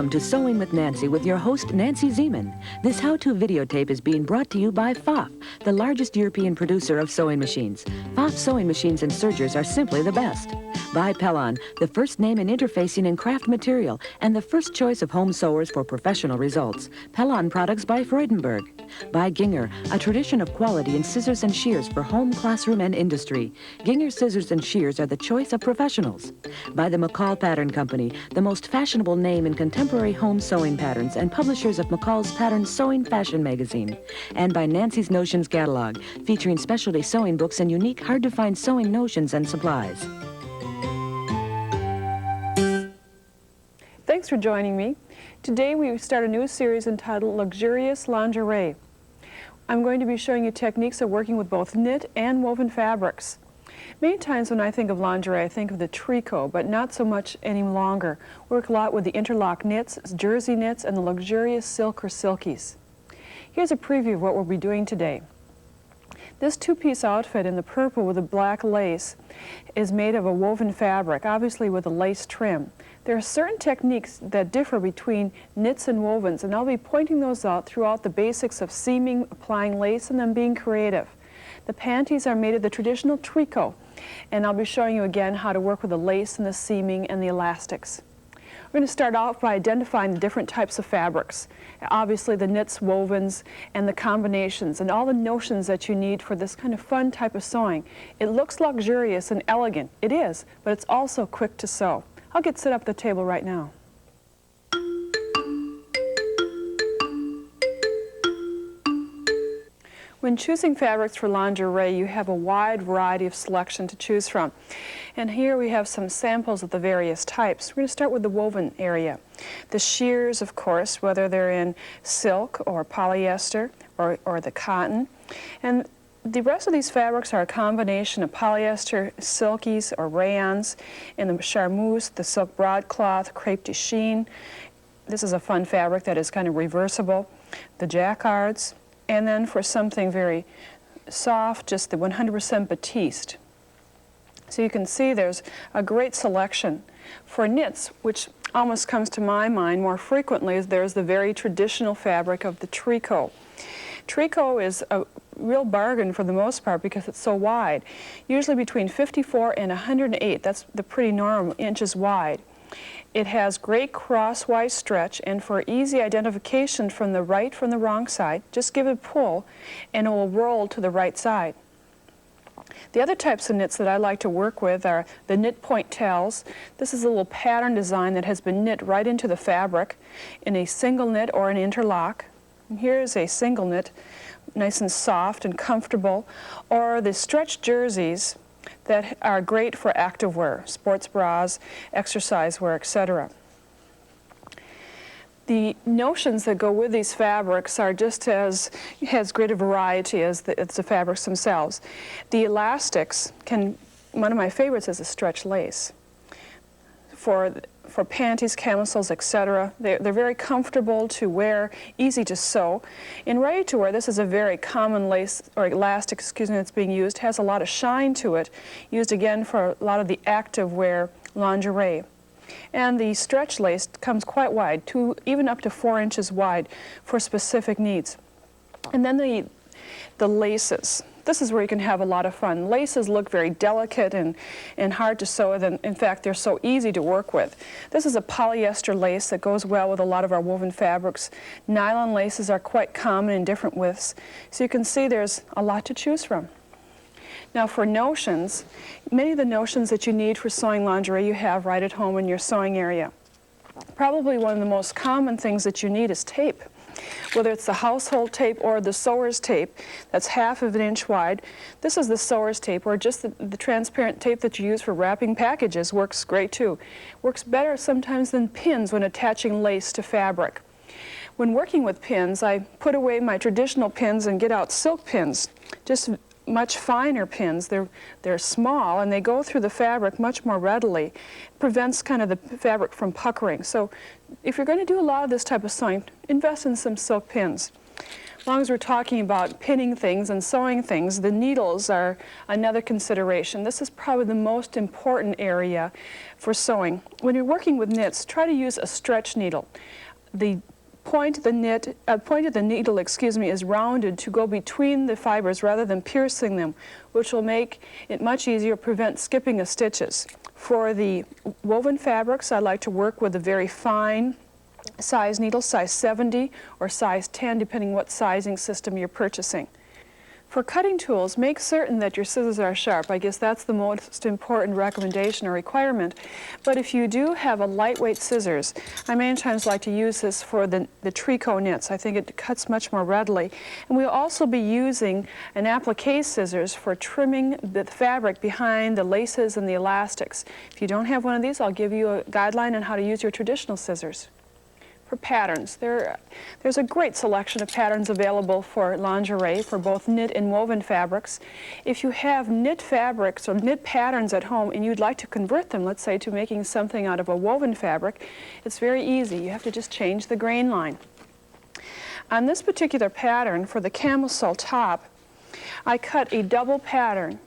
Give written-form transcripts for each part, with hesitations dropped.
Welcome to Sewing with Nancy with your host, Nancy Zieman. This how-to videotape is being brought to you by PFAFF, the largest European producer of sewing machines. PFAFF sewing machines and sergers are simply the best. By Pellon, the first name in interfacing and craft material, and the first choice of home sewers for professional results. Pellon products by Freudenberg. By Ginger, a tradition of quality in scissors and shears for home, classroom, and industry. Ginger scissors and shears are the choice of professionals. By the McCall Pattern Company, the most fashionable name in contemporary home sewing patterns and publishers of McCall's Pattern Sewing Fashion magazine. And by Nancy's Notions Catalog, featuring specialty sewing books and unique, hard-to-find sewing notions and supplies. Thanks for joining me. Today we start a new series entitled Luxurious Lingerie. I'm going to be showing you techniques of working with both knit and woven fabrics. Many times when I think of lingerie, I think of the tricot, but not so much any longer. Work a lot with the interlock knits, jersey knits, and the luxurious silk or silkies. Here's a preview of what we'll be doing today. This two-piece outfit in the purple with the black lace is made of a woven fabric, obviously with a lace trim. There are certain techniques that differ between knits and wovens, and I'll be pointing those out throughout the basics of seaming, applying lace, and then being creative. The panties are made of the traditional tricot, and I'll be showing you again how to work with the lace and the seaming and the elastics. We're going to start off by identifying the different types of fabrics. Obviously the knits, wovens, and the combinations, and all the notions that you need for this kind of fun type of sewing. It looks luxurious and elegant. It is, but it's also quick to sew. I'll get set up at the table right now. When choosing fabrics for lingerie, you have a wide variety of selection to choose from. And here we have some samples of the various types. We're going to start with the woven area. The shears, of course, whether they're in silk or polyester or the cotton. And the rest of these fabrics are a combination of polyester, silkies, or rayons, and the charmeuse, the silk broadcloth, crepe de chine. This is a fun fabric that is kind of reversible. The jacquards. And then for something very soft, just the 100% batiste. So you can see there's a great selection. For knits, which almost comes to my mind more frequently, there's the very traditional fabric of the tricot. Tricot is a real bargain for the most part because it's so wide, usually between 54 and 108. That's the pretty normal inches wide. It has great crosswise stretch, and for easy identification from the right from the wrong side, just give it a pull and it will roll to the right side. The other types of knits that I like to work with are the knit point tails. This is a little pattern design that has been knit right into the fabric in a single knit or an interlock. And here's a single knit, nice and soft and comfortable, or the stretch jerseys that are great for activewear, sports bras, exercise wear, etc. The notions that go with these fabrics are just as great a variety as the fabrics themselves. The elastics one of my favorites is a stretch lace. For panties, camisoles, etc. They're very comfortable to wear, easy to sew. In ready-to-wear, this is a very common lace, or elastic, that's being used. It has a lot of shine to it, used again for a lot of the active wear lingerie. And the stretch lace comes quite wide, even up to 4 inches wide for specific needs. And then the laces. This is where you can have a lot of fun. Laces look very delicate and hard to sew, and in fact they're so easy to work with. This is a polyester lace that goes well with a lot of our woven fabrics. Nylon laces are quite common in different widths, so you can see there's a lot to choose from. Now for notions, many of the notions that you need for sewing lingerie you have right at home in your sewing area. Probably one of the most common things that you need is tape. Whether it's the household tape or the sewer's tape, that's 1/2 inch wide. This is the sewer's tape, or just the transparent tape that you use for wrapping packages works great too. Works better sometimes than pins when attaching lace to fabric. When working with pins, I put away my traditional pins and get out silk pins, just much finer pins. They're small and they go through the fabric much more readily. It prevents kind of the fabric from puckering. So if you're going to do a lot of this type of sewing, invest in some silk pins. As long as we're talking about pinning things and sewing things, the needles are another consideration. This is probably the most important area for sewing. When you're working with knits, try to use a stretch needle. The point of the needle, is rounded to go between the fibers rather than piercing them, which will make it much easier to prevent skipping of stitches. For the woven fabrics, I like to work with a very fine size needle, size 70 or size 10, depending what sizing system you're purchasing. For cutting tools, make certain that your scissors are sharp. I guess that's the most important recommendation or requirement. But if you do have a lightweight scissors, I many times like to use this for the tricot knits. I think it cuts much more readily. And we'll also be using an applique scissors for trimming the fabric behind the laces and the elastics. If you don't have one of these, I'll give you a guideline on how to use your traditional scissors. For patterns, there's a great selection of patterns available for lingerie for both knit and woven fabrics. If you have knit fabrics or knit patterns at home and you'd like to convert them, let's say, to making something out of a woven fabric, it's very easy. You have to just change the grain line. On this particular pattern for the camisole top, I cut a double pattern.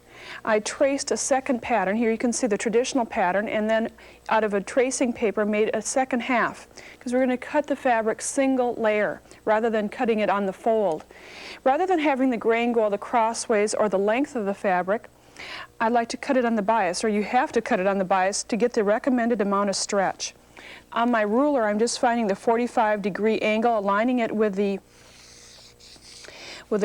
I traced a second pattern. Here you can see the traditional pattern, and then out of a tracing paper made a second half, because we're going to cut the fabric single layer rather than cutting it on the fold. Rather than having the grain go the crossways or the length of the fabric, I like to cut it on the bias, or you have to cut it on the bias to get the recommended amount of stretch. On my ruler, I'm just finding the 45-degree angle, aligning it with the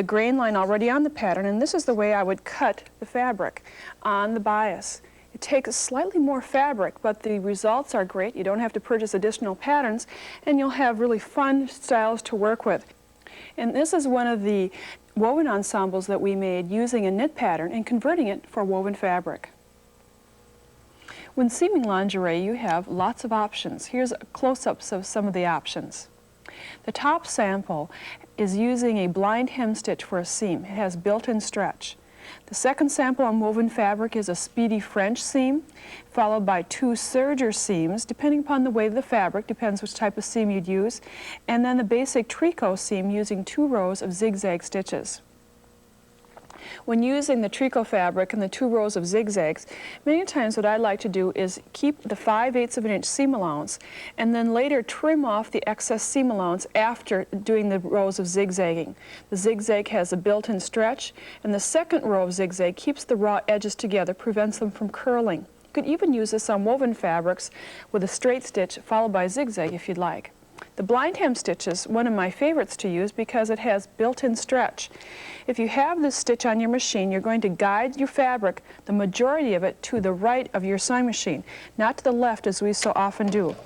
grain line already on the pattern, and this is the way I would cut the fabric on the bias. It takes slightly more fabric, but the results are great. You don't have to purchase additional patterns, and you'll have really fun styles to work with. And this is one of the woven ensembles that we made using a knit pattern and converting it for woven fabric. When seaming lingerie, you have lots of options. Here's close-ups of some of the options. The top sample is using a blind hem stitch for a seam. It has built-in stretch. The second sample on woven fabric is a speedy French seam, followed by 2 serger seams, depending upon the weight of the fabric, depends which type of seam you'd use, and then the basic tricot seam using 2 rows of zigzag stitches. When using the tricot fabric and the 2 rows of zigzags, many times what I like to do is keep the 5/8 of an inch seam allowance and then later trim off the excess seam allowance after doing the rows of zigzagging. The zigzag has a built-in stretch, and the second row of zigzag keeps the raw edges together, prevents them from curling. You could even use this on woven fabrics with a straight stitch followed by a zigzag if you'd like. The blind hem stitch is one of my favorites to use because it has built-in stretch. If you have this stitch on your machine, you're going to guide your fabric, the majority of it, to the right of your sewing machine, not to the left as we so often do.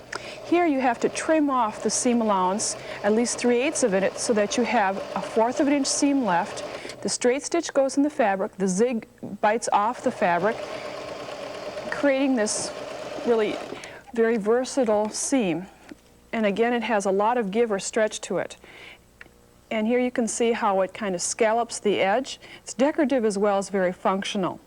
Here you have to trim off the seam allowance, at least 3/8 of it, so that you have a 1/4 of an inch seam left. The straight stitch goes in the fabric, the zig bites off the fabric, creating this really very versatile seam. And again, it has a lot of give or stretch to it. And here you can see how it kind of scallops the edge. It's decorative as well as very functional.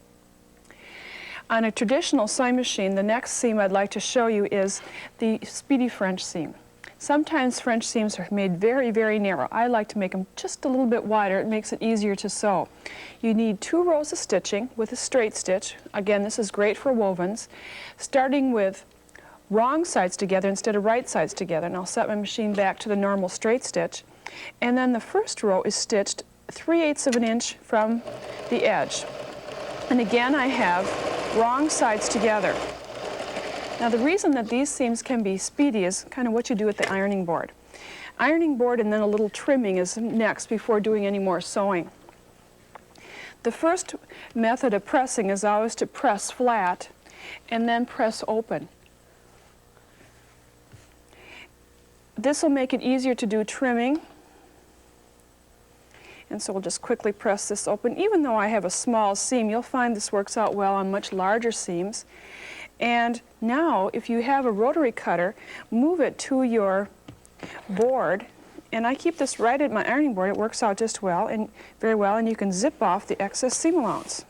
On a traditional sewing machine, the next seam I'd like to show you is the speedy French seam. Sometimes French seams are made very, very narrow. I like to make them just a little bit wider. It makes it easier to sew. You need 2 rows of stitching with a straight stitch. Again, this is great for wovens. Starting with wrong sides together instead of right sides together, and I'll set my machine back to the normal straight stitch. And then the first row is stitched 3/8 of an inch from the edge. And again, I have wrong sides together. Now the reason that these seams can be speedy is kind of what you do at the ironing board. Ironing board and then a little trimming is next before doing any more sewing. The first method of pressing is always to press flat and then press open. This will make it easier to do trimming. And so we'll just quickly press this open. Even though I have a small seam, you'll find this works out well on much larger seams. And now, if you have a rotary cutter, move it to your board. And I keep this right at my ironing board. It works out just well and very well, and you can zip off the excess seam allowance.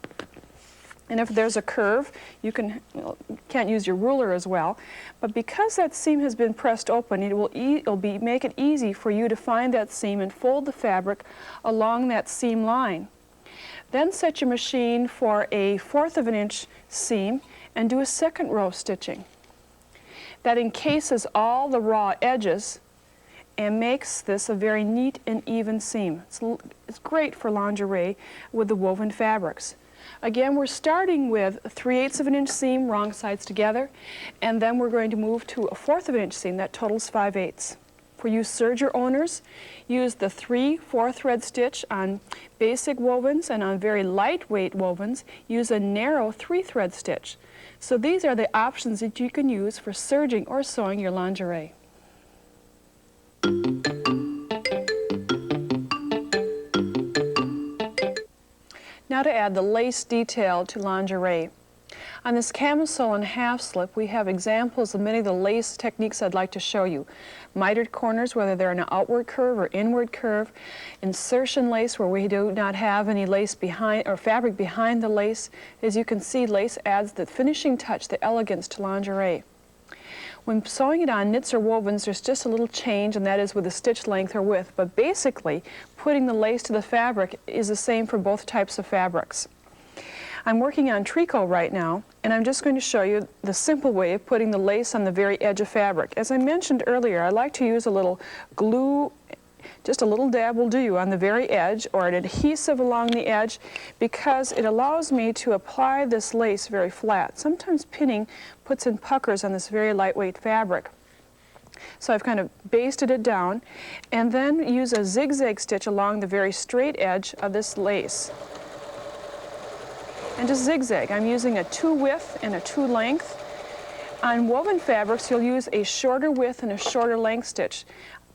And if there's a curve, you can't use your ruler as well. But because that seam has been pressed open, make it easy for you to find that seam and fold the fabric along that seam line. Then set your machine for a 1/4 of an inch seam and do a second row stitching. That encases all the raw edges and makes this a very neat and even seam. It's great for lingerie with the woven fabrics. Again, we're starting with a 3/8 of an inch seam, wrong sides together, and then we're going to move to a 1/4 of an inch seam. That totals 5/8. For you serger owners, use the 3/4 thread stitch on basic wovens, and on very lightweight wovens, use a narrow 3 thread stitch. So these are the options that you can use for serging or sewing your lingerie. Now to add the lace detail to lingerie. On this camisole and half slip, we have examples of many of the lace techniques I'd like to show you. Mitered corners, whether they're in an outward curve or inward curve. Insertion lace, where we do not have any lace behind or fabric behind the lace. As you can see, lace adds the finishing touch, the elegance to lingerie. When sewing it on knits or wovens, there's just a little change, and that is with the stitch length or width. But basically, putting the lace to the fabric is the same for both types of fabrics. I'm working on tricot right now, and I'm just going to show you the simple way of putting the lace on the very edge of fabric. As I mentioned earlier, I like to use a little glue, just a little dab will do on the very edge, or an adhesive along the edge, because it allows me to apply this lace very flat. Sometimes pinning puts in puckers on this very lightweight fabric. So I've kind of basted it down, and then use a zigzag stitch along the very straight edge of this lace. And just zigzag. I'm using a 2 width and a 2 length. On woven fabrics, you'll use a shorter width and a shorter length stitch,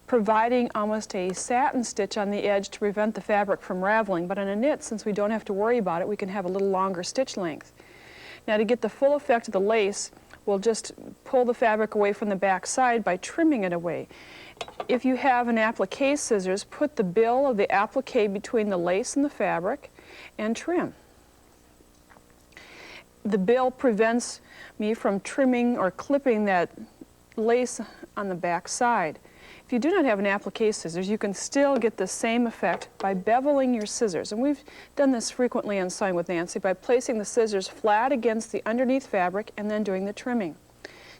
providing almost a satin stitch on the edge to prevent the fabric from raveling. But on a knit, since we don't have to worry about it, we can have a little longer stitch length. Now to get the full effect of the lace, we'll just pull the fabric away from the back side by trimming it away. If you have an applique scissors, put the bill of the applique between the lace and the fabric and trim. The bill prevents me from trimming or clipping that lace on the back side. If you do not have an applique scissors, you can still get the same effect by beveling your scissors. And we've done this frequently on Sewing with Nancy by placing the scissors flat against the underneath fabric and then doing the trimming.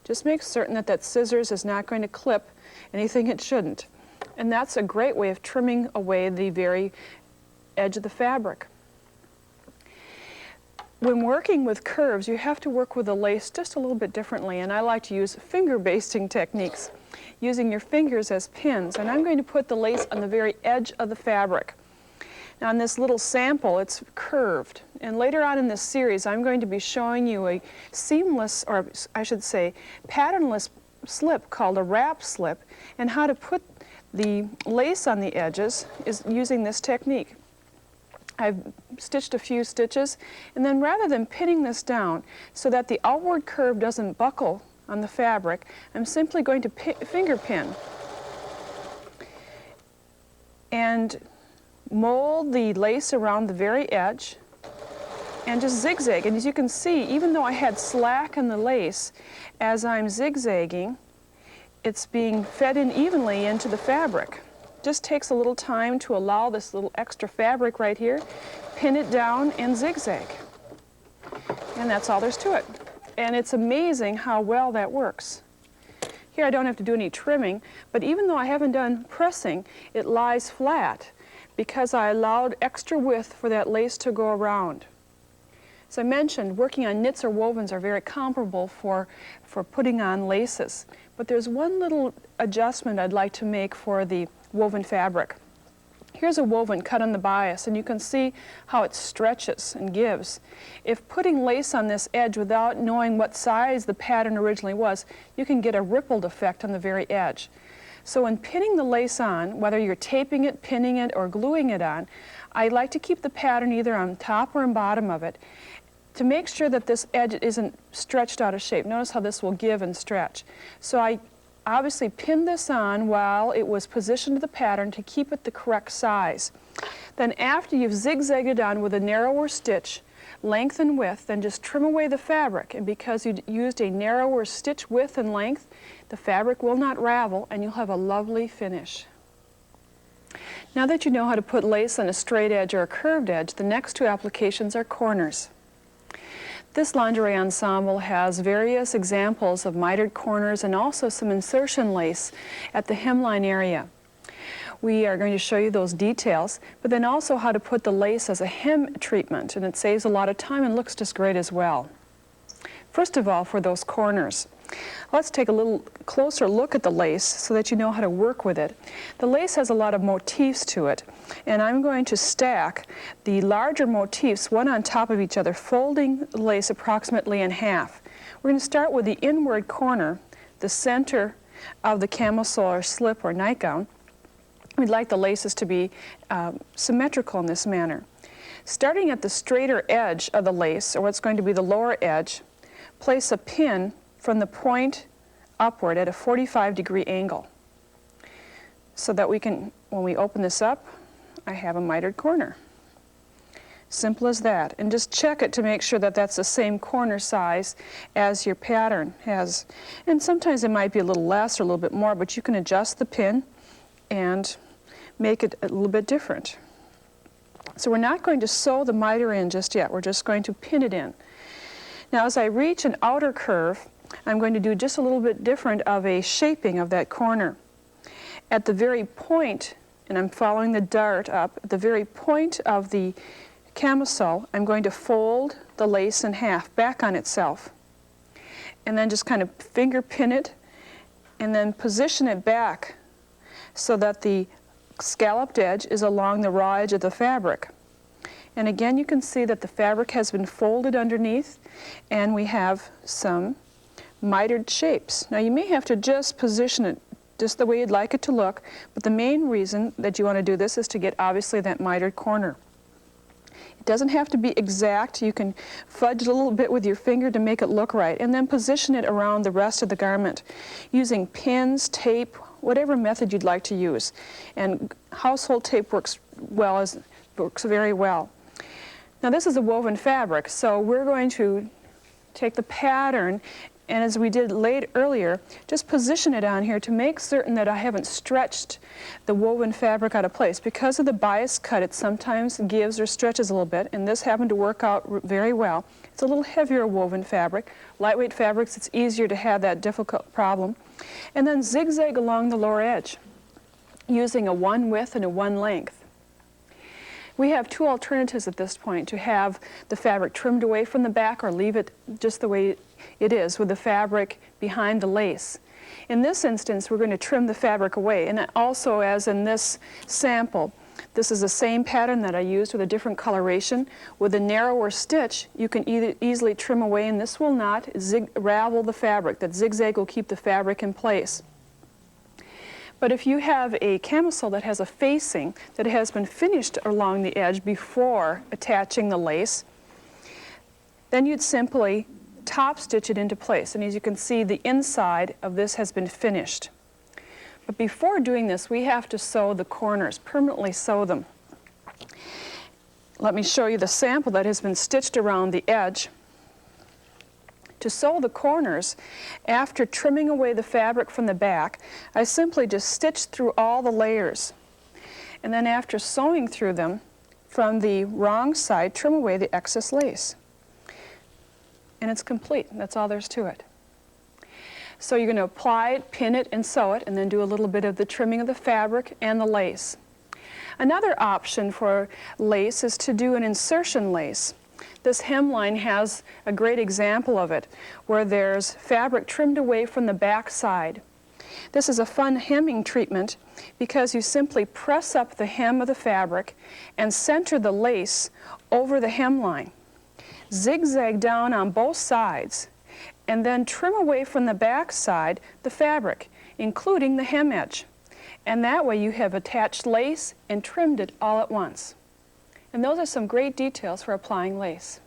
Just make certain that that scissors is not going to clip anything it shouldn't. And that's a great way of trimming away the very edge of the fabric. When working with curves, you have to work with the lace just a little bit differently, and I like to use finger basting techniques, using your fingers as pins. And I'm going to put the lace on the very edge of the fabric. Now on this little sample, it's curved, and later on in this series, I'm going to be showing you a seamless, or I should say, patternless slip called a wrap slip, and how to put the lace on the edges is using this technique. I've stitched a few stitches, and then rather than pinning this down so that the outward curve doesn't buckle on the fabric, I'm simply going to finger pin and mold the lace around the very edge and just zigzag. And as you can see, even though I had slack in the lace, as I'm zigzagging, it's being fed in evenly into the fabric. Just takes a little time to allow this little extra fabric right here, pin it down and zigzag. And that's all there's to it. And it's amazing how well that works. Here I don't have to do any trimming, but even though I haven't done pressing, it lies flat because I allowed extra width for that lace to go around. As I mentioned, working on knits or wovens are very comparable for putting on laces. But there's one little adjustment I'd like to make for the woven fabric. Here's a woven cut on the bias, and you can see how it stretches and gives. If putting lace on this edge without knowing what size the pattern originally was, you can get a rippled effect on the very edge. So when pinning the lace on, whether you're taping it, pinning it, or gluing it on, I like to keep the pattern either on top or on bottom of it to make sure that this edge isn't stretched out of shape. Notice how this will give and stretch. So I obviously pinned this on while it was positioned to the pattern to keep it the correct size. Then after you've zigzagged it on with a narrower stitch, length and width, then just trim away the fabric. And because you used a narrower stitch width and length, the fabric will not ravel and you'll have a lovely finish. Now that you know how to put lace on a straight edge or a curved edge, the next two applications are corners. This lingerie ensemble has various examples of mitered corners and also some insertion lace at the hemline area. We are going to show you those details, but then also how to put the lace as a hem treatment, and it saves a lot of time and looks just great as well. First of all, for those corners, let's take a little closer look at the lace so that you know how to work with it. The lace has a lot of motifs to it, and I'm going to stack the larger motifs one on top of each other, folding the lace approximately in half. We're going to start with the inward corner, the center of the camisole or slip or nightgown. We'd like the laces to be symmetrical in this manner. Starting at the straighter edge of the lace, or what's going to be the lower edge, place a pin from the point upward at a 45-degree angle so that we can, when we open this up, I have a mitered corner. Simple as that. And just check it to make sure that that's the same corner size as your pattern has. And sometimes it might be a little less or a little bit more, but you can adjust the pin and make it a little bit different. So we're not going to sew the miter in just yet. We're just going to pin it in. Now as I reach an outer curve, I'm going to do just a little bit different of a shaping of that corner. At the very point, and I'm following the dart up, at the very point of the camisole, I'm going to fold the lace in half, back on itself. And then just kind of finger pin it, and then position it back so that the scalloped edge is along the raw edge of the fabric. And again, you can see that the fabric has been folded underneath, and we have some mitered shapes. Now you may have to just position it just the way you'd like it to look, but the main reason that you want to do this is to get obviously that mitered corner. It doesn't have to be exact. You can fudge it a little bit with your finger to make it look right, and then position it around the rest of the garment using pins, tape, whatever method you'd like to use. And household tape works very well. Now this is a woven fabric, so we're going to take the pattern, and as we did earlier, just position it on here to make certain that I haven't stretched the woven fabric out of place. Because of the bias cut, it sometimes gives or stretches a little bit, and this happened to work out very well. It's a little heavier woven fabric. Lightweight fabrics, it's easier to have that difficult problem. And then zigzag along the lower edge using a 1 width and a 1 length. We have two alternatives at this point: to have the fabric trimmed away from the back or leave it just the way it is with the fabric behind the lace. In this instance, we're going to trim the fabric away, and also, as in this sample, this is the same pattern that I used with a different coloration. With a narrower stitch, you can easily trim away, and this will not ravel the fabric. That zigzag will keep the fabric in place. But if you have a camisole that has a facing that has been finished along the edge before attaching the lace, then you'd simply top stitch it into place. And as you can see, the inside of this has been finished. But before doing this, we have to sew the corners, permanently sew them. Let me show you the sample that has been stitched around the edge. To sew the corners, after trimming away the fabric from the back, I simply just stitch through all the layers. And then after sewing through them, from the wrong side, trim away the excess lace. And it's complete. That's all there's to it. So you're going to apply it, pin it, and sew it, and then do a little bit of the trimming of the fabric and the lace. Another option for lace is to do an insertion lace. This hemline has a great example of it, where there's fabric trimmed away from the back side. This is a fun hemming treatment because you simply press up the hem of the fabric and center the lace over the hemline. Zigzag down on both sides, and then trim away from the back side the fabric, including the hem edge. And that way you have attached lace and trimmed it all at once. And those are some great details for applying lace.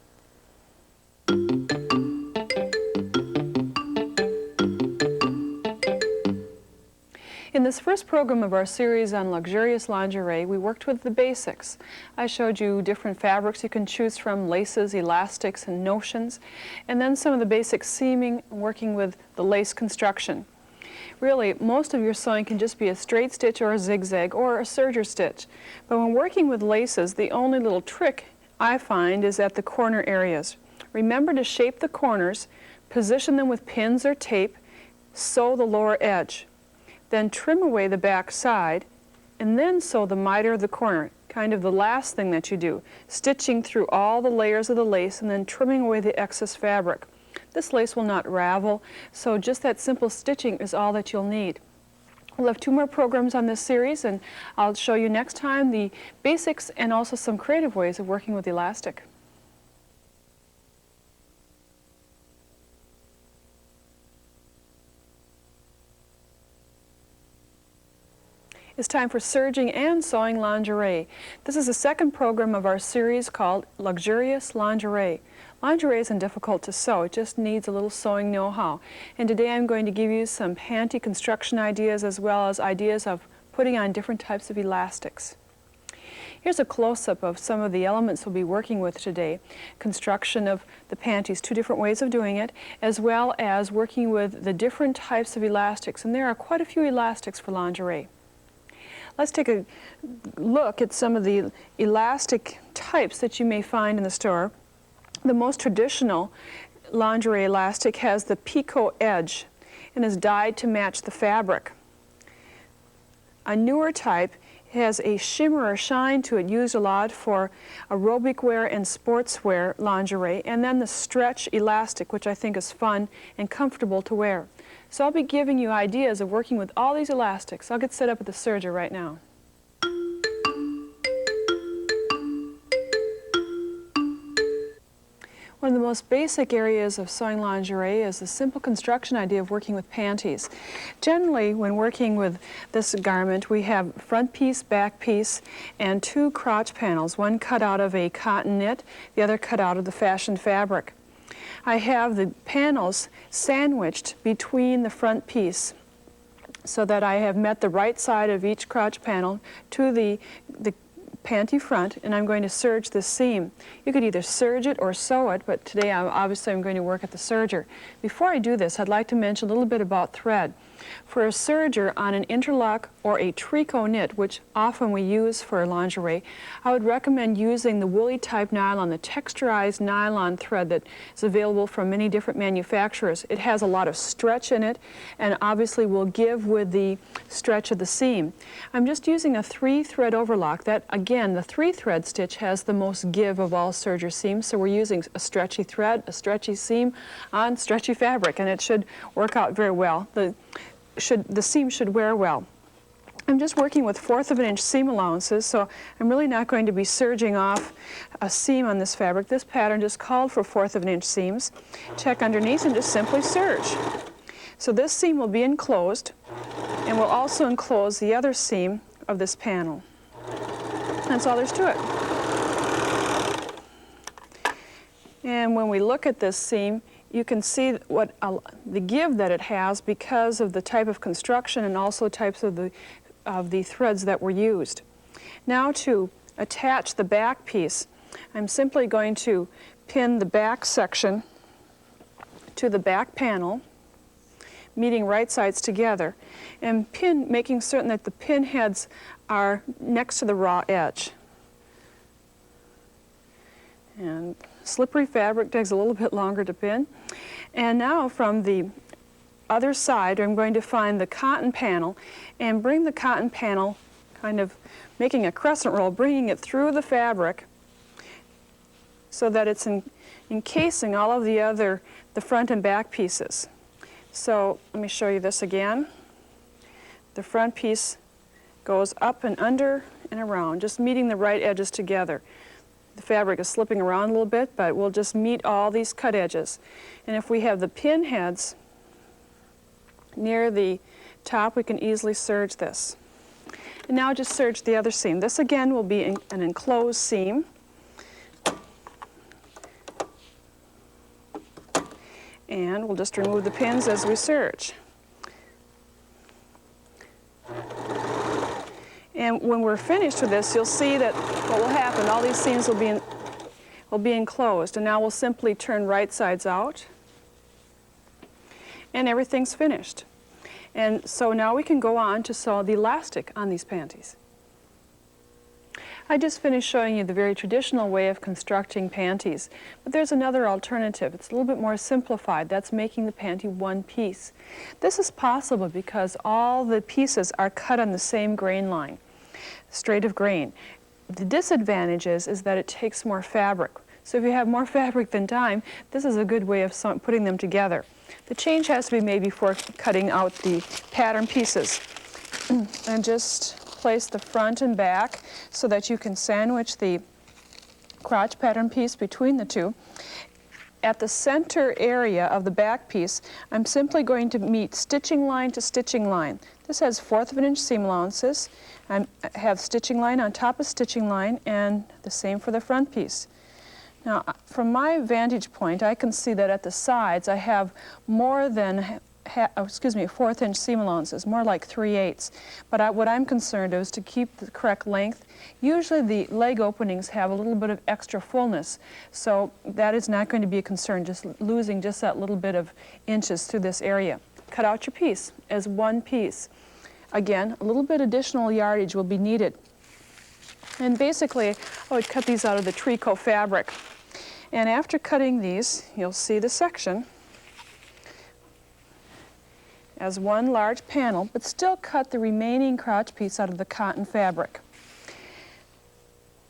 In this first program of our series on luxurious lingerie, we worked with the basics. I showed you different fabrics you can choose from, laces, elastics, and notions, and then some of the basic seaming, working with the lace construction. Really, most of your sewing can just be a straight stitch or a zigzag or a serger stitch. But when working with laces, the only little trick I find is at the corner areas. Remember to shape the corners, position them with pins or tape, sew the lower edge. Then trim away the back side, and then sew the miter of the corner, kind of the last thing that you do, stitching through all the layers of the lace and then trimming away the excess fabric. This lace will not ravel, so just that simple stitching is all that you'll need. We'll have 2 more programs on this series, and I'll show you next time the basics and also some creative ways of working with elastic. It's time for serging and sewing lingerie. This is the second program of our series called Luxurious Lingerie. Lingerie isn't difficult to sew, it just needs a little sewing know-how. And today I'm going to give you some panty construction ideas as well as ideas of putting on different types of elastics. Here's a close-up of some of the elements we'll be working with today. Construction of the panties, 2 different ways of doing it, as well as working with the different types of elastics. And there are quite a few elastics for lingerie. Let's take a look at some of the elastic types that you may find in the store. The most traditional lingerie elastic has the picot edge and is dyed to match the fabric. A newer type has a shimmer or shine to it, used a lot for aerobic wear and sportswear lingerie, and then the stretch elastic, which I think is fun and comfortable to wear. So I'll be giving you ideas of working with all these elastics. I'll get set up at the serger right now. One of the most basic areas of sewing lingerie is the simple construction idea of working with panties. Generally, when working with this garment, we have front piece, back piece, and 2 crotch panels, one cut out of a cotton knit, the other cut out of the fashion fabric. I have the panels sandwiched between the front piece so that I have met the right side of each crotch panel to the panty front, and I'm going to serge this seam. You could either serge it or sew it, but today obviously I'm going to work at the serger. Before I do this, I'd like to mention a little bit about thread. For a serger on an interlock or a tricot knit, which often we use for lingerie, I would recommend using the woolly type nylon, the texturized nylon thread that is available from many different manufacturers. It has a lot of stretch in it and obviously will give with the stretch of the seam. I'm just using a 3-thread overlock. That, again, the 3-thread stitch has the most give of all serger seams, so we're using a stretchy thread, a stretchy seam on stretchy fabric, and it should work out very well. The seam should wear well. I'm just working with 1/4 of an inch seam allowances, so I'm really not going to be serging off a seam on this fabric. This pattern just called for 1/4 of an inch seams. Check underneath and just simply serge. So this seam will be enclosed, and will also enclose the other seam of this panel. That's all there's to it. And when we look at this seam, you can see what the give that it has because of the type of construction and also types of the threads that were used. Now to attach the back piece, I'm simply going to pin the back section to the back panel, meeting right sides together, and pin, making certain that the pin heads are next to the raw edge. And slippery fabric takes a little bit longer to pin. And now from the other side, I'm going to find the cotton panel and bring the cotton panel, kind of making a crescent roll, bringing it through the fabric so that it's encasing all of the front and back pieces. So let me show you this again. The front piece goes up and under and around, just meeting the right edges together. The fabric is slipping around a little bit, but we'll just meet all these cut edges. And if we have the pin heads near the top, we can easily serge this. And now just serge the other seam. This again will be an enclosed seam. And we'll just remove the pins as we serge. And when we're finished with this, you'll see that what will happen, all these seams will be enclosed. And now we'll simply turn right sides out, and everything's finished. And so now we can go on to sew the elastic on these panties. I just finished showing you the very traditional way of constructing panties, but there's another alternative. It's a little bit more simplified. That's making the panty one piece. This is possible because all the pieces are cut on the same grain line, straight of grain. The disadvantage is that it takes more fabric. So if you have more fabric than time, this is a good way of putting them together. The change has to be made before cutting out the pattern pieces. And just place the front and back so that you can sandwich the crotch pattern piece between the two. At the center area of the back piece, I'm simply going to meet stitching line to stitching line. This has 1/4 of an inch seam allowances. I have stitching line on top of stitching line, and the same for the front piece. Now, from my vantage point, I can see that at the sides I have more than 1/4 inch seam allowances, more like 3/8. But what I'm concerned is to keep the correct length. Usually the leg openings have a little bit of extra fullness, so that is not going to be a concern, just losing just that little bit of inches through this area. Cut out your piece as one piece. Again, a little bit additional yardage will be needed. And basically, I would cut these out of the tricot fabric. And after cutting these, you'll see the section as one large panel, but still cut the remaining crotch piece out of the cotton fabric.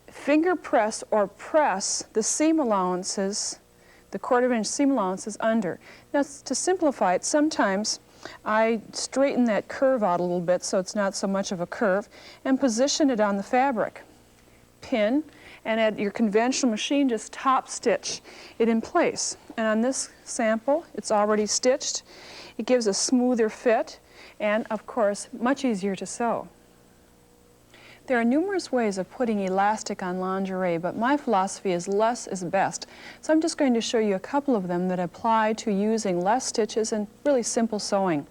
Finger press or press the seam allowances, the 1/4 inch seam allowances under. Now, to simplify it, sometimes I straighten that curve out a little bit so it's not so much of a curve, and position it on the fabric. Pin, and at your conventional machine, just top stitch it in place. And on this sample, it's already stitched. It gives a smoother fit, and of course, much easier to sew. There are numerous ways of putting elastic on lingerie, but my philosophy is less is best. So I'm just going to show you a couple of them that apply to using less stitches and really simple sewing.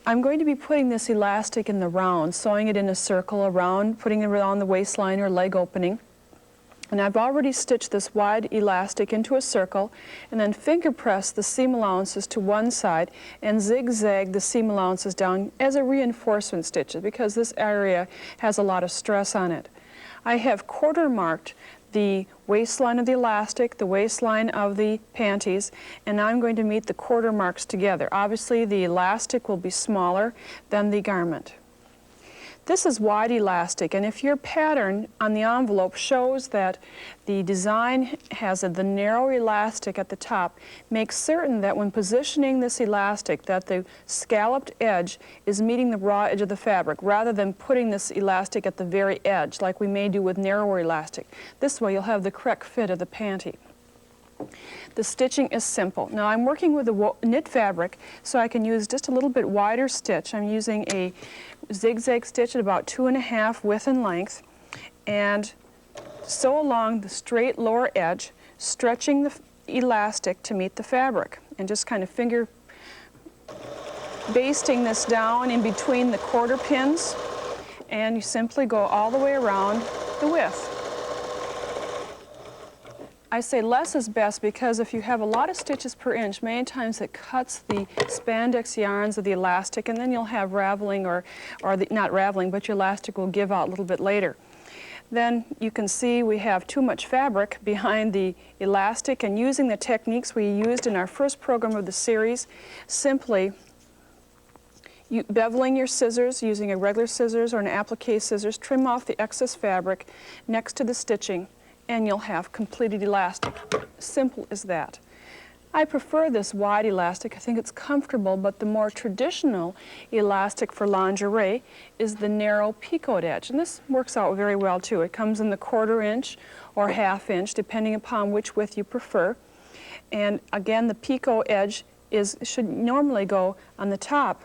I'm going to be putting this elastic in the round, sewing it in a circle around, putting it around the waistline or leg opening. And I've already stitched this wide elastic into a circle, and then finger press the seam allowances to one side and zigzag the seam allowances down as a reinforcement stitch, because this area has a lot of stress on it. I have quarter marked the waistline of the elastic, the waistline of the panties, and I'm going to meet the quarter marks together. Obviously, the elastic will be smaller than the garment. This is wide elastic, and if your pattern on the envelope shows that the design has the narrow elastic at the top, make certain that when positioning this elastic that the scalloped edge is meeting the raw edge of the fabric, rather than putting this elastic at the very edge like we may do with narrower elastic. This way you'll have the correct fit of the panty. The stitching is simple. Now I'm working with a knit fabric, so I can use just a little bit wider stitch. I'm using a zigzag stitch at about 2.5 width and length, and sew along the straight lower edge, stretching the elastic to meet the fabric, and just kind of finger basting this down in between the quarter pins, and you simply go all the way around the width. I say less is best because if you have a lot of stitches per inch, many times it cuts the spandex yarns of the elastic, and then you'll have raveling not raveling, but your elastic will give out a little bit later. Then you can see we have too much fabric behind the elastic, and using the techniques we used in our first program of the series, simply beveling your scissors using a regular scissors or an applique scissors, trim off the excess fabric next to the stitching, and you'll have completed elastic. Simple as that. I prefer this wide elastic. I think it's comfortable, but the more traditional elastic for lingerie is the narrow picot edge, and this works out very well too. It comes in the 1/4 inch or 1/2 inch, depending upon which width you prefer. And again, the picot edge should normally go on the top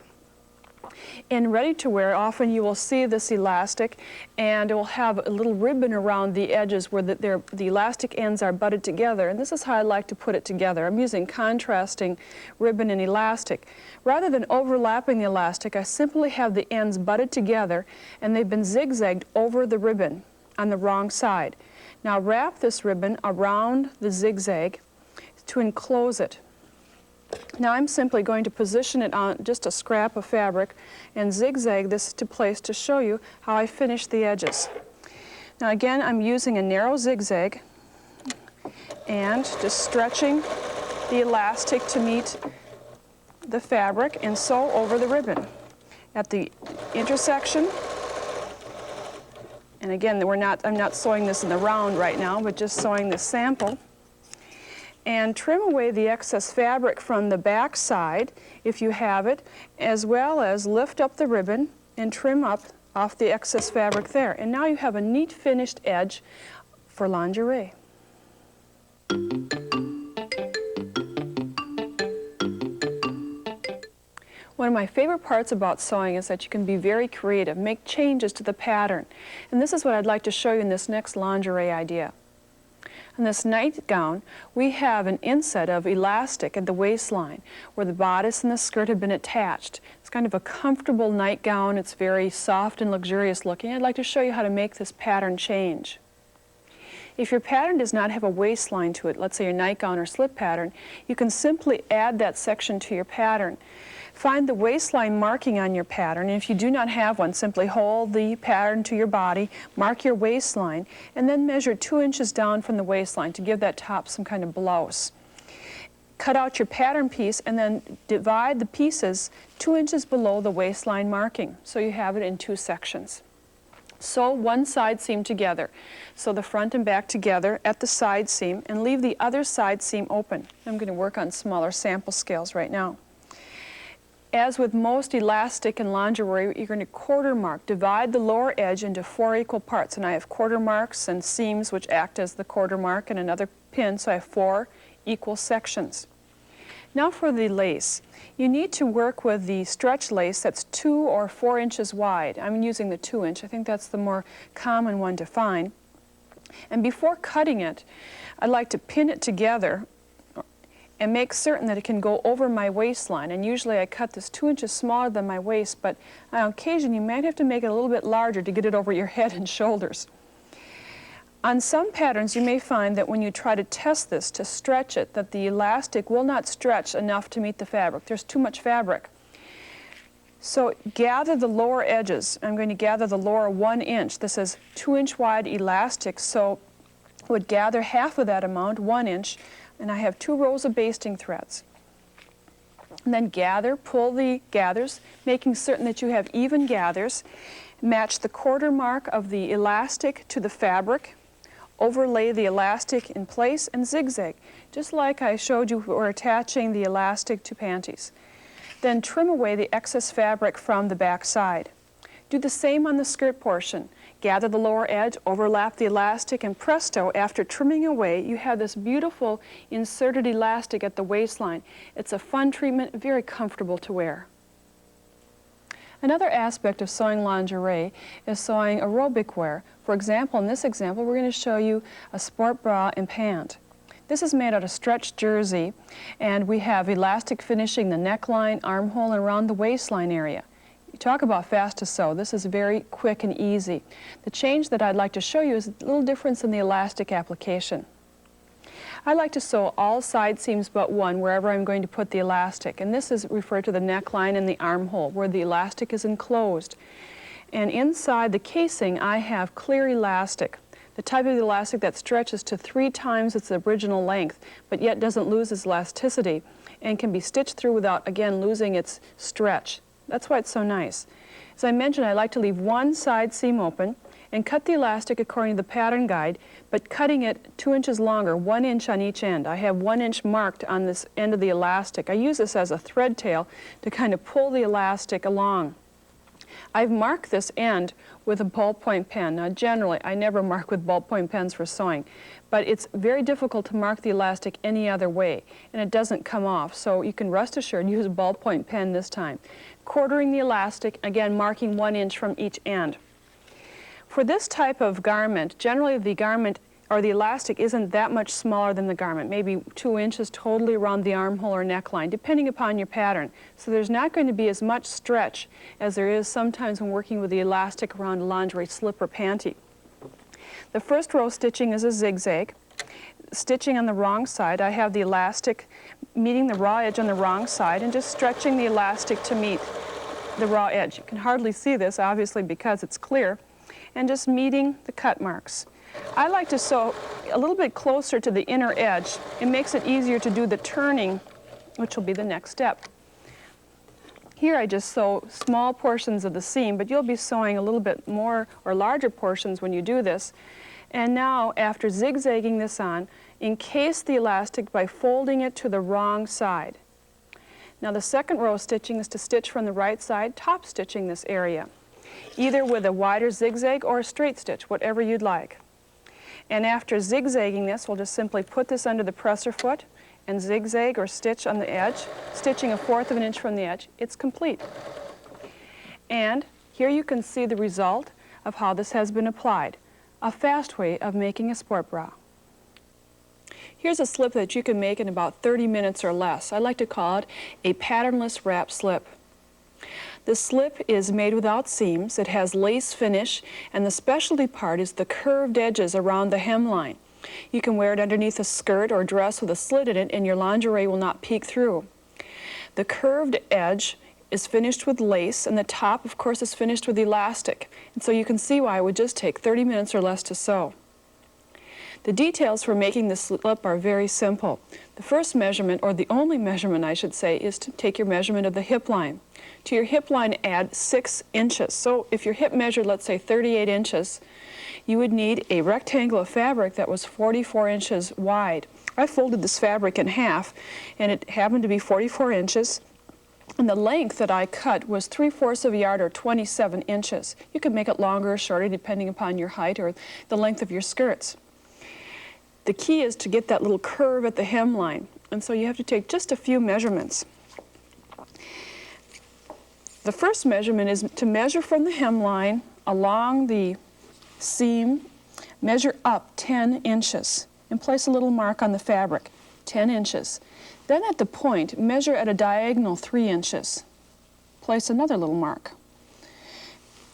In ready-to-wear, often you will see this elastic, and it will have a little ribbon around the edges where the elastic ends are butted together, and this is how I like to put it together. I'm using contrasting ribbon and elastic. Rather than overlapping the elastic, I simply have the ends butted together, and they've been zigzagged over the ribbon on the wrong side. Now wrap this ribbon around the zigzag to enclose it. Now I'm simply going to position it on just a scrap of fabric and zigzag this to place to show you how I finish the edges. Now again, I'm using a narrow zigzag and just stretching the elastic to meet the fabric and sew over the ribbon. At the intersection, and again, I'm not sewing this in the round right now, but just sewing the sample. And trim away the excess fabric from the back side, if you have it, as well as lift up the ribbon and trim up off the excess fabric there. And now you have a neat finished edge for lingerie. One of my favorite parts about sewing is that you can be very creative, make changes to the pattern. And this is what I'd like to show you in this next lingerie idea. In this nightgown, we have an inset of elastic at the waistline where the bodice and the skirt have been attached. It's kind of a comfortable nightgown. It's very soft and luxurious looking. I'd like to show you how to make this pattern change. If your pattern does not have a waistline to it, let's say your nightgown or slip pattern, you can simply add that section to your pattern. Find the waistline marking on your pattern, and if you do not have one, simply hold the pattern to your body, mark your waistline, and then measure 2 inches down from the waistline to give that top some kind of blouse. Cut out your pattern piece and then divide the pieces 2 inches below the waistline marking, so you have it in 2 sections. Sew one side seam together, sew the front and back together at the side seam, and leave the other side seam open. I'm going to work on smaller sample scales right now. As with most elastic and lingerie, you're going to quarter mark, divide the lower edge into 4 equal parts. And I have quarter marks and seams which act as the quarter mark and another pin, so I have 4 equal sections. Now for the lace. You need to work with the stretch lace that's 2 or 4 inches wide. I'm using the 2 inch. I think that's the more common one to find. And before cutting it, I'd like to pin it together and make certain that it can go over my waistline. And usually I cut this 2 inches smaller than my waist, but on occasion you might have to make it a little bit larger to get it over your head and shoulders. On some patterns you may find that when you try to test this, to stretch it, that the elastic will not stretch enough to meet the fabric. There's too much fabric. So gather the lower edges. I'm going to gather the lower 1 inch. This is 2 inch wide elastic, so I would gather half of that amount, 1 inch, and I have 2 rows of basting threads. And then gather, pull the gathers, making certain that you have even gathers. Match the quarter mark of the elastic to the fabric. Overlay the elastic in place and zigzag, just like I showed you for attaching the elastic to panties. Then trim away the excess fabric from the back side. Do the same on the skirt portion. Gather the lower edge, overlap the elastic, and presto, after trimming away, you have this beautiful inserted elastic at the waistline. It's a fun treatment, very comfortable to wear. Another aspect of sewing lingerie is sewing aerobic wear. For example, in this example, we're going to show you a sport bra and pant. This is made out of stretched jersey, and we have elastic finishing the neckline, armhole, and around the waistline area. You talk about fast to sew. This is very quick and easy. The change that I'd like to show you is a little difference in the elastic application. I like to sew all side seams but one wherever I'm going to put the elastic, and this is referred to the neckline and the armhole where the elastic is enclosed. And inside the casing I have clear elastic, the type of elastic that stretches to 3 times its original length but yet doesn't lose its elasticity and can be stitched through without again losing its stretch. That's why it's so nice. As I mentioned, I like to leave one side seam open and cut the elastic according to the pattern guide, but cutting it 2 inches longer, 1 inch on each end. I have 1 inch marked on this end of the elastic. I use this as a thread tail to kind of pull the elastic along. I've marked this end with a ballpoint pen. Now generally, I never mark with ballpoint pens for sewing, but it's very difficult to mark the elastic any other way, and it doesn't come off. So you can rest assured use a ballpoint pen this time. Quartering the elastic, again marking 1 inch from each end. For this type of garment, generally the garment or the elastic isn't that much smaller than the garment, maybe 2 inches totally around the armhole or neckline, depending upon your pattern. So there's not going to be as much stretch as there is sometimes when working with the elastic around a lingerie slip or panty. The first row stitching is a zigzag. Stitching on the wrong side, I have the elastic meeting the raw edge on the wrong side and just stretching the elastic to meet the raw edge. You can hardly see this, obviously, because it's clear, and just meeting the cut marks. I like to sew a little bit closer to the inner edge. It makes it easier to do the turning, which will be the next step. Here I just sew small portions of the seam, but you'll be sewing a little bit more or larger portions when you do this. And now, after zigzagging this on, encase the elastic by folding it to the wrong side. Now the second row of stitching is to stitch from the right side, top stitching this area, either with a wider zigzag or a straight stitch, whatever you'd like. And after zigzagging this, we'll just simply put this under the presser foot and zigzag or stitch on the edge, stitching 1/4 of an inch from the edge. It's complete. And here you can see the result of how this has been applied. A fast way of making a sport bra. Here's a slip that you can make in about 30 minutes or less. I like to call it a patternless wrap slip. The slip is made without seams. It has lace finish, and the specialty part is the curved edges around the hemline. You can wear it underneath a skirt or dress with a slit in it, and your lingerie will not peek through. The curved edge is finished with lace, and the top, of course, is finished with elastic. And so you can see why it would just take 30 minutes or less to sew. The details for making this slip are very simple. The first measurement, or the only measurement I should say, is to take your measurement of the hip line. To your hip line add 6 inches. So if your hip measured, let's say 38 inches, you would need a rectangle of fabric that was 44 inches wide. I folded this fabric in half, and it happened to be 44 inches. And the length that I cut was 3/4 of a yard or 27 inches. You can make it longer or shorter depending upon your height or the length of your skirts. The key is to get that little curve at the hemline, and so you have to take just a few measurements. The first measurement is to measure from the hemline along the seam, measure up 10 inches, and place a little mark on the fabric, 10 inches. Then at the point, measure at a diagonal 3 inches. Place another little mark.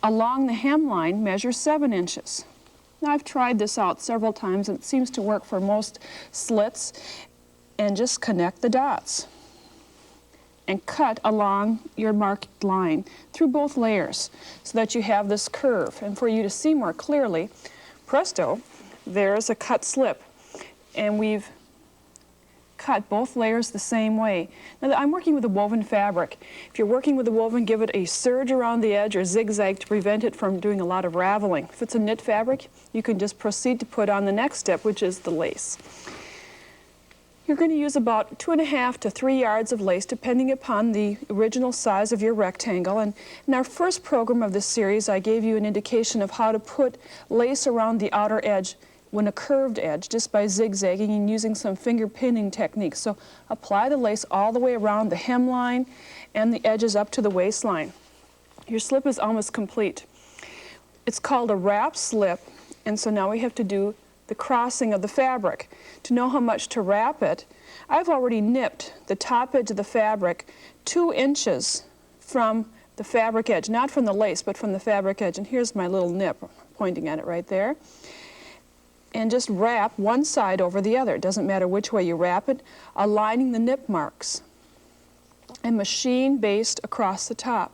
Along the hemline, measure 7 inches. Now, I've tried this out several times, and it seems to work for most slits. And just connect the dots and cut along your marked line through both layers so that you have this curve. And for you to see more clearly, presto, there's a cut slip. And we've cut both layers the same way. Now, I'm working with a woven fabric. If you're working with a woven, give it a serge around the edge or zigzag to prevent it from doing a lot of raveling. If it's a knit fabric, you can just proceed to put on the next step, which is the lace. You're going to use about 2.5 to 3 yards of lace, depending upon the original size of your rectangle. And in our first program of this series, I gave you an indication of how to put lace around the outer edge when a curved edge, just by zigzagging and using some finger pinning techniques. So apply the lace all the way around the hemline and the edges up to the waistline. Your slip is almost complete. It's called a wrap slip, and so now we have to do the crossing of the fabric. To know how much to wrap it, I've already nipped the top edge of the fabric 2 inches from the fabric edge, not from the lace, but from the fabric edge. And here's my little nip, pointing at it right there. And just wrap one side over the other. It doesn't matter which way you wrap it, aligning the nip marks. And machine baste across the top.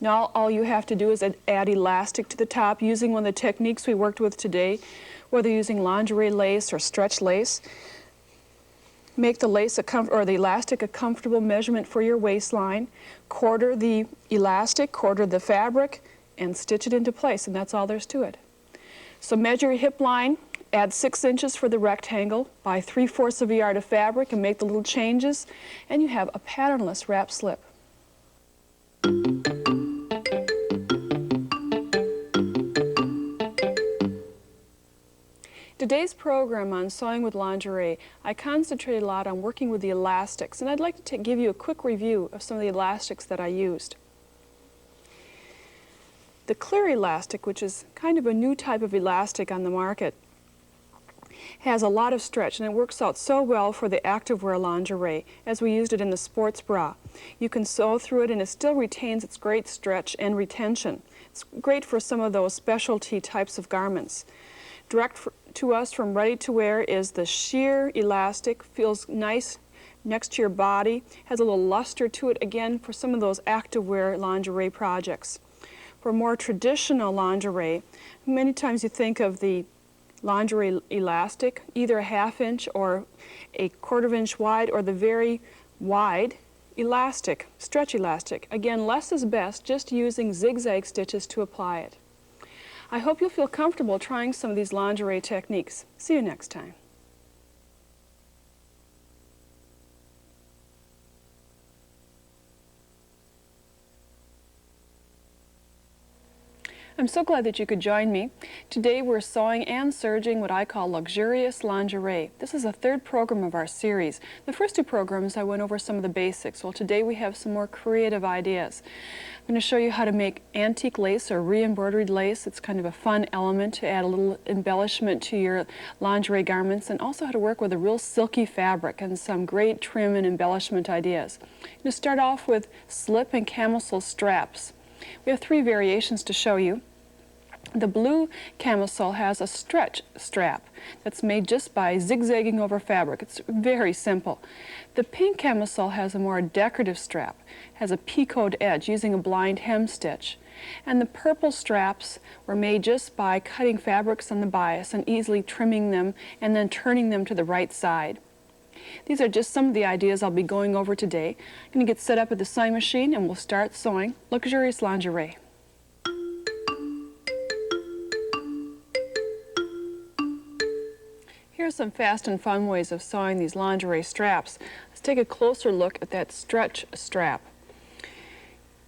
Now all you have to do is add elastic to the top using one of the techniques we worked with today, whether using lingerie lace or stretch lace. Make the lace or the elastic a comfortable measurement for your waistline. Quarter the elastic, quarter the fabric, and stitch it into place, and that's all there's to it. So measure your hip line, add 6 inches for the rectangle, buy 3/4 of a yard of fabric and make the little changes, and you have a patternless wrap slip. Today's program on sewing with lingerie, I concentrated a lot on working with the elastics, and I'd like to give you a quick review of some of the elastics that I used. The clear elastic, which is kind of a new type of elastic on the market, has a lot of stretch, and it works out so well for the activewear lingerie as we used it in the sports bra. You can sew through it and it still retains its great stretch and retention. It's great for some of those specialty types of garments. Direct to us from ready to wear is the sheer elastic, feels nice next to your body, has a little luster to it, again for some of those activewear lingerie projects. For more traditional lingerie, many times you think of the lingerie elastic, either a 1/2 inch or a 1/4 inch wide, or the very wide elastic, stretch elastic. Again, less is best, just using zigzag stitches to apply it. I hope you'll feel comfortable trying some of these lingerie techniques. See you next time. I'm so glad that you could join me. Today we're sewing and serging what I call luxurious lingerie. This is the 3rd program of our series. The first 2 programs I went over some of the basics. Well, today we have some more creative ideas. I'm going to show you how to make antique lace or re-embroidered lace. It's kind of a fun element to add a little embellishment to your lingerie garments, and also how to work with a real silky fabric and some great trim and embellishment ideas. I'm going to start off with slip and camisole straps. We have 3 variations to show you. The blue camisole has a stretch strap that's made just by zigzagging over fabric. It's very simple. The pink camisole has a more decorative strap, has a picot edge using a blind hem stitch. And the purple straps were made just by cutting fabrics on the bias and easily trimming them and then turning them to the right side. These are just some of the ideas I'll be going over today. I'm going to get set up at the sewing machine and we'll start sewing luxurious lingerie. Here are some fast and fun ways of sewing these lingerie straps. Let's take a closer look at that stretch strap.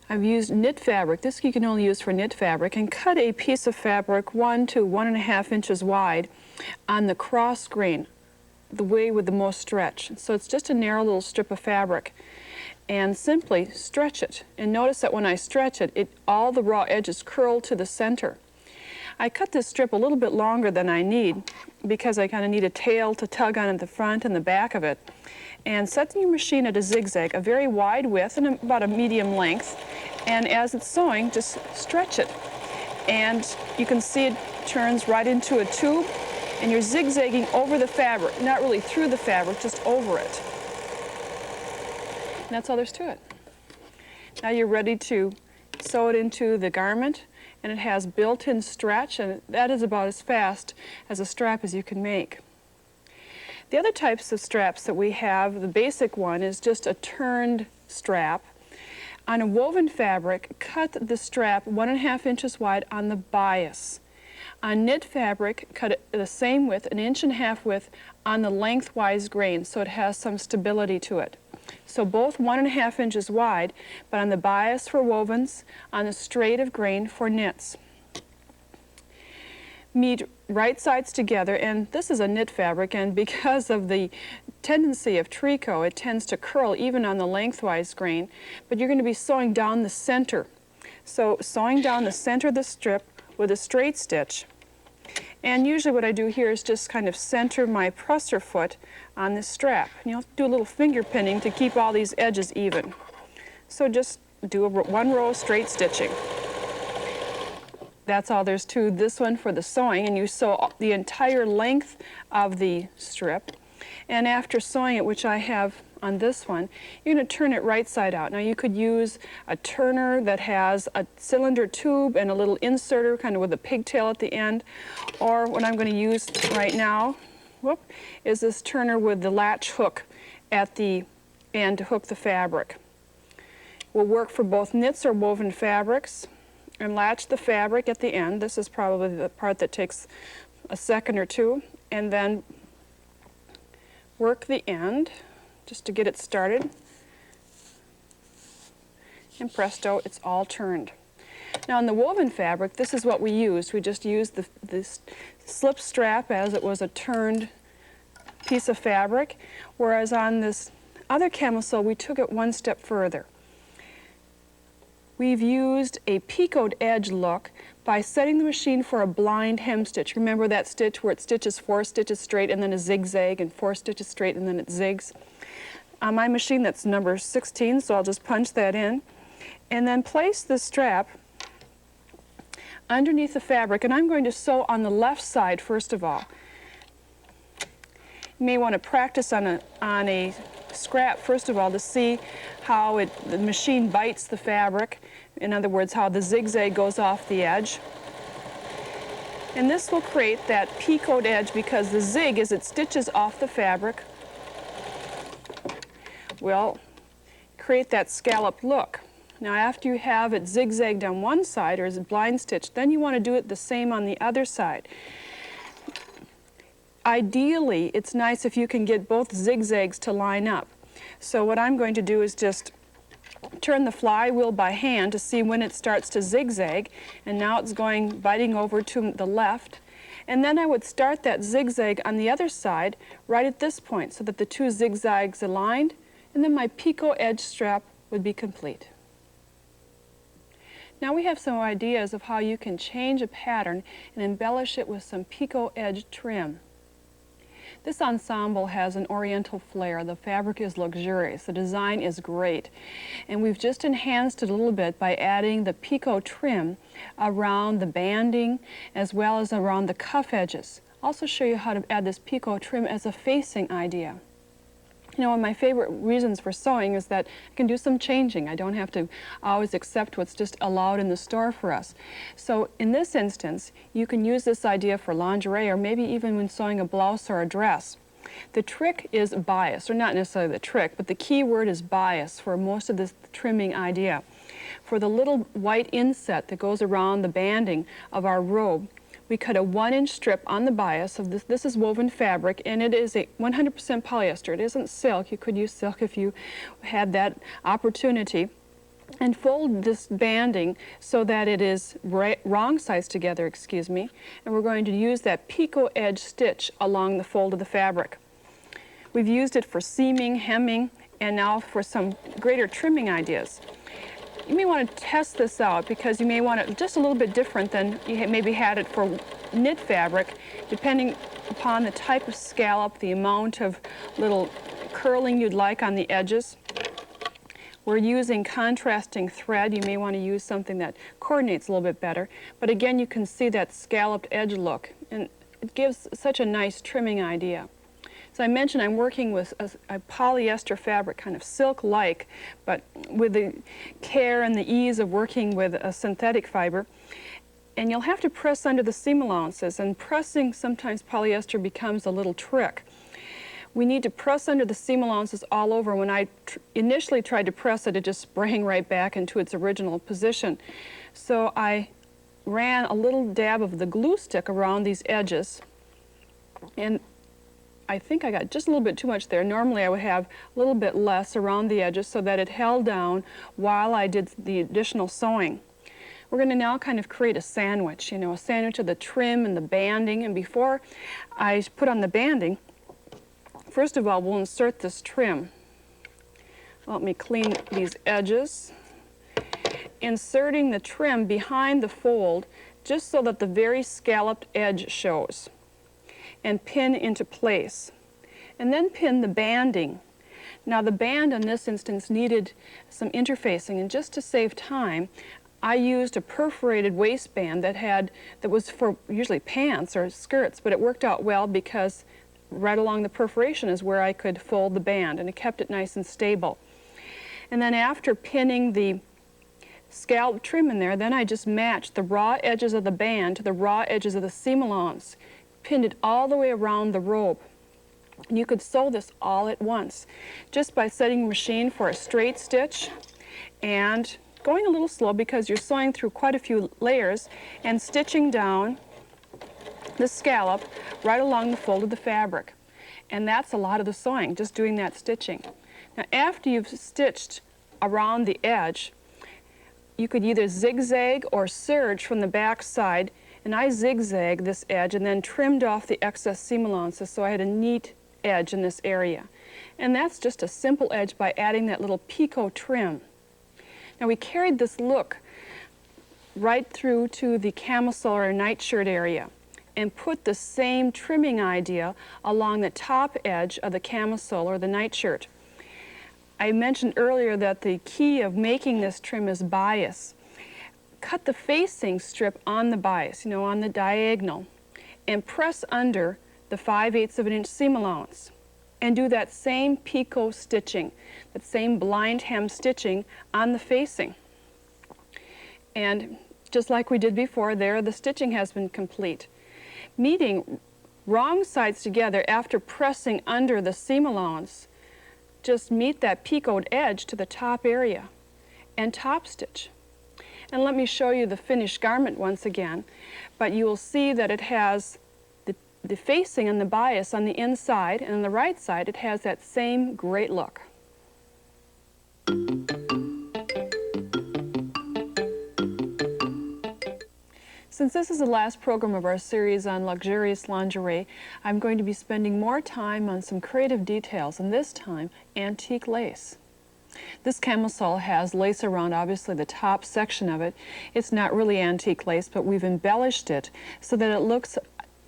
I've used knit fabric, this you can only use for knit fabric, and cut a piece of fabric 1 to 1.5 inches wide on the cross grain, the way with the most stretch. So it's just a narrow little strip of fabric, and simply stretch it. And notice that when I stretch it, all the raw edges curl to the center. I cut this strip a little bit longer than I need because I kind of need a tail to tug on at the front and the back of it. And set your machine at a zigzag, a very wide width and about a medium length. And as it's sewing, just stretch it. And you can see it turns right into a tube, and you're zigzagging over the fabric, not really through the fabric, just over it. And that's all there's to it. Now you're ready to sew it into the garment, and it has built-in stretch, and that is about as fast as a strap as you can make. The other types of straps that we have, the basic one is just a turned strap. On a woven fabric, cut the strap 1.5 inches wide on the bias. On knit fabric, cut it the same width, 1.5 inches width, on the lengthwise grain, so it has some stability to it. So both 1.5 inches wide, but on the bias for wovens, on the straight of grain for knits. Meet right sides together, and this is a knit fabric, and because of the tendency of tricot, it tends to curl even on the lengthwise grain, but you're going to be sewing down the center. So sewing down the center of the strip with a straight stitch. And usually what I do here is just kind of center my presser foot on this strap. And you'll do a little finger pinning to keep all these edges even. So just do 1 row of straight stitching. That's all there's to this one for the sewing, and you sew the entire length of the strip. And after sewing it, which I have on this one, you're going to turn it right side out. Now you could use a turner that has a cylinder tube and a little inserter kind of with a pigtail at the end, or what I'm going to use right now is this turner with the latch hook at the end to hook the fabric. Will work for both knits or woven fabrics. And latch the fabric at the end. This is probably the part that takes a second or two, and then work the end just to get it started, and presto, it's all turned. Now in the woven fabric, this is what we used. We just used this slip strap as it was a turned piece of fabric, whereas on this other camisole we took it one step further. We've used a picot edge look by setting the machine for a blind hem stitch. Remember that stitch where it stitches 4 stitches straight and then a zigzag, and 4 stitches straight and then it zigs? On my machine that's number 16, so I'll just punch that in. And then place the strap underneath the fabric, and I'm going to sew on the left side first of all. You may want to practice on a scrap first of all to see how the machine bites the fabric. In other words, how the zigzag goes off the edge. And this will create that picot edge because the zig, as it stitches off the fabric, will create that scalloped look. Now after you have it zigzagged on one side, or is it blind stitched, then you want to do it the same on the other side. Ideally, it's nice if you can get both zigzags to line up. So what I'm going to do is just turn the flywheel by hand to see when it starts to zigzag, and now it's biting over to the left. And then I would start that zigzag on the other side right at this point so that the 2 zigzags aligned, and then my picot edge strap would be complete. Now we have some ideas of how you can change a pattern and embellish it with some picot edge trim. This ensemble has an oriental flair. The fabric is luxurious. The design is great. And we've just enhanced it a little bit by adding the picot trim around the banding as well as around the cuff edges. I'll also show you how to add this picot trim as a facing idea. You know, one of my favorite reasons for sewing is that I can do some changing. I don't have to always accept what's just allowed in the store for us. So in this instance, you can use this idea for lingerie or maybe even when sewing a blouse or a dress. The trick is bias, or not necessarily the trick, but the key word is bias for most of this trimming idea. For the little white inset that goes around the banding of our robe, we cut a 1-inch strip on the bias of this. This is woven fabric, and it is a 100% polyester. It isn't silk. You could use silk if you had that opportunity. And fold this banding so that it is wrong sides together, excuse me. And we're going to use that picot edge stitch along the fold of the fabric. We've used it for seaming, hemming, and now for some greater trimming ideas. You may want to test this out because you may want it just a little bit different than you maybe had it for knit fabric, depending upon the type of scallop, the amount of little curling you'd like on the edges. We're using contrasting thread. You may want to use something that coordinates a little bit better. But again, you can see that scalloped edge look, and it gives such a nice trimming idea. As I mentioned, I'm working with a polyester fabric, kind of silk-like, but with the care and the ease of working with a synthetic fiber. And you'll have to press under the seam allowances, and pressing sometimes polyester becomes a little trick. We need to press under the seam allowances all over. When I initially tried to press it, it just sprang right back into its original position. So I ran a little dab of the glue stick around these edges, and I think I got just a little bit too much there. Normally I would have a little bit less around the edges so that it held down while I did the additional sewing. We're going to now kind of create a sandwich, you know, a sandwich of the trim and the banding. And before I put on the banding, first of all, we'll insert this trim. Let me clean these edges. Inserting the trim behind the fold just so that the very scalloped edge shows, and pin into place. And then pin the banding. Now the band in this instance needed some interfacing, and just to save time, I used a perforated waistband that was for usually pants or skirts, but it worked out well because right along the perforation is where I could fold the band, and it kept it nice and stable. And then after pinning the scallop trim in there, then I just matched the raw edges of the band to the raw edges of the seam allowance, pinned it all the way around the robe. And you could sew this all at once just by setting the machine for a straight stitch and going a little slow because you're sewing through quite a few layers, and stitching down the scallop right along the fold of the fabric. And that's a lot of the sewing, just doing that stitching. Now after you've stitched around the edge, you could either zigzag or serge from the back side, and I zigzagged this edge and then trimmed off the excess seam allowances so I had a neat edge in this area. And that's just a simple edge by adding that little picot trim. Now we carried this look right through to the camisole or nightshirt area and put the same trimming idea along the top edge of the camisole or the nightshirt. I mentioned earlier that the key of making this trim is bias. Cut the facing strip on the bias, on the diagonal, and press under the 5/8 of an inch seam allowance. And do that same picot stitching, that same blind hem stitching on the facing. And just like we did before there, the stitching has been complete. Meeting wrong sides together after pressing under the seam allowance, just meet that picot edge to the top area and top stitch. And let me show you the finished garment once again, but you will see that it has the facing and the bias on the inside, and on the right side it has that same great look. Since this is the last program of our series on luxurious lingerie, I'm going to be spending more time on some creative details, and this time antique lace. This camisole has lace around, obviously, the top section of it. It's not really antique lace, but we've embellished it so that it looks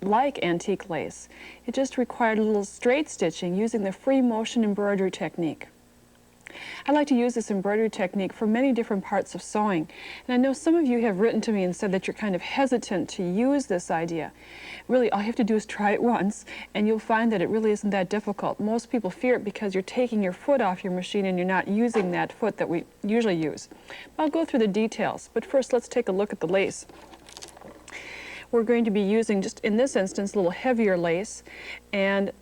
like antique lace. It just required a little straight stitching using the free motion embroidery technique. I like to use this embroidery technique for many different parts of sewing. And I know some of you have written to me and said that you're kind of hesitant to use this idea. Really, all you have to do is try it once, and you'll find that it really isn't that difficult. Most people fear it because you're taking your foot off your machine and you're not using that foot that we usually use. I'll go through the details, but first let's take a look at the lace. We're going to be using, just in this instance, a little heavier lace and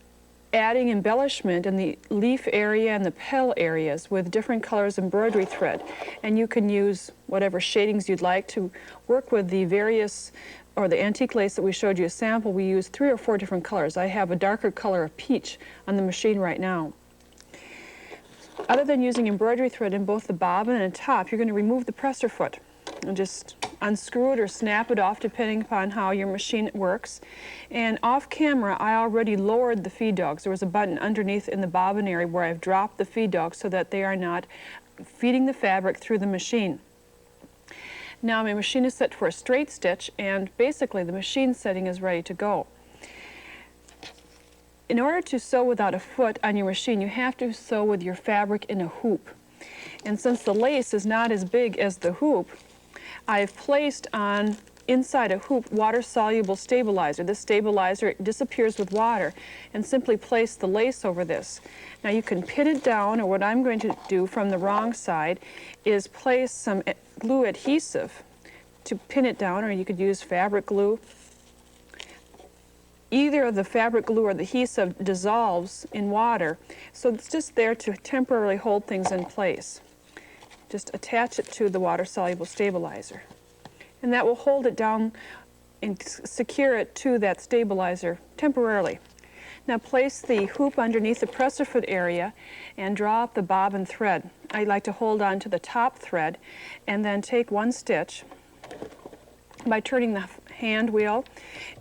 adding embellishment in the leaf area and the petal areas with different colors embroidery thread. And you can use whatever shadings you'd like to work with the various, or the antique lace that we showed you a sample. We used 3 or 4 different colors. I have a darker color of peach on the machine right now. Other than using embroidery thread in both the bobbin and top, you're going to remove the presser foot and just unscrew it or snap it off depending upon how your machine works. And off camera I already lowered the feed dogs. There was a button underneath in the bobbin area where I've dropped the feed dogs so that they are not feeding the fabric through the machine. Now my machine is set for a straight stitch, and basically the machine setting is ready to go. In order to sew without a foot on your machine, you have to sew with your fabric in a hoop. And since the lace is not as big as the hoop, I've placed on inside a hoop water-soluble stabilizer. This stabilizer disappears with water, and simply place the lace over this. Now you can pin it down, or what I'm going to do from the wrong side is place some glue adhesive to pin it down, or you could use fabric glue. Either the fabric glue or the adhesive dissolves in water, so it's just there to temporarily hold things in place. Just attach it to the water-soluble stabilizer, and that will hold it down and secure it to that stabilizer temporarily. Now place the hoop underneath the presser foot area and draw up the bobbin thread. I like to hold on to the top thread and then take one stitch by turning the hand wheel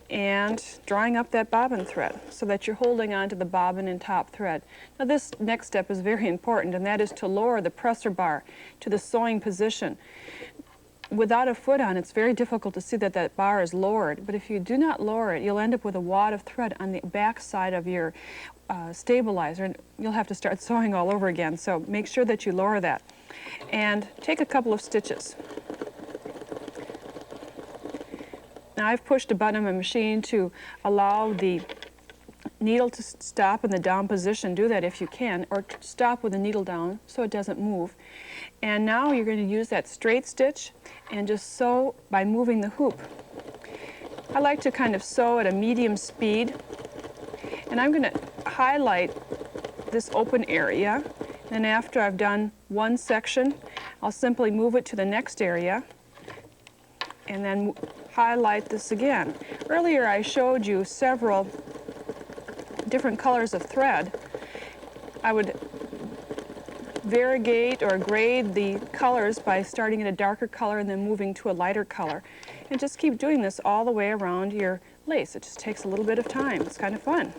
and drawing up that bobbin thread so that you're holding on to the bobbin and top thread. Now this next step is very important, and that is to lower the presser bar to the sewing position. Without a foot on, it's very difficult to see that that bar is lowered, but if you do not lower it, you'll end up with a wad of thread on the back side of your stabilizer, and you'll have to start sewing all over again. So make sure that you lower that. And take a couple of stitches. Now I've pushed a button on my machine to allow the needle to stop in the down position. Do that if you can, or stop with the needle down so it doesn't move. And now you're going to use that straight stitch and just sew by moving the hoop. I like to kind of sew at a medium speed, and I'm going to highlight this open area, and after I've done one section I'll simply move it to the next area and then highlight this again. Earlier I showed you several different colors of thread. I would variegate or grade the colors by starting at a darker color and then moving to a lighter color. And just keep doing this all the way around your lace. It just takes a little bit of time. It's kind of fun.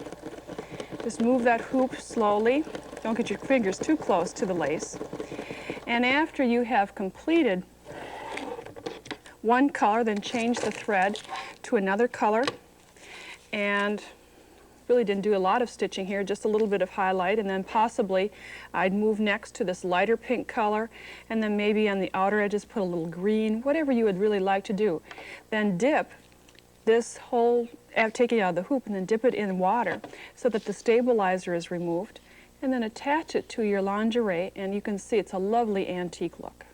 Just move that hoop slowly. Don't get your fingers too close to the lace. And after you have completed one color, then change the thread to another color. And really didn't do a lot of stitching here, just a little bit of highlight, and then possibly I'd move next to this lighter pink color, and then maybe on the outer edges put a little green, whatever you would really like to do. Then dip this whole, take it out of the hoop, and then dip it in water so that the stabilizer is removed, and then attach it to your lingerie, and you can see it's a lovely antique look.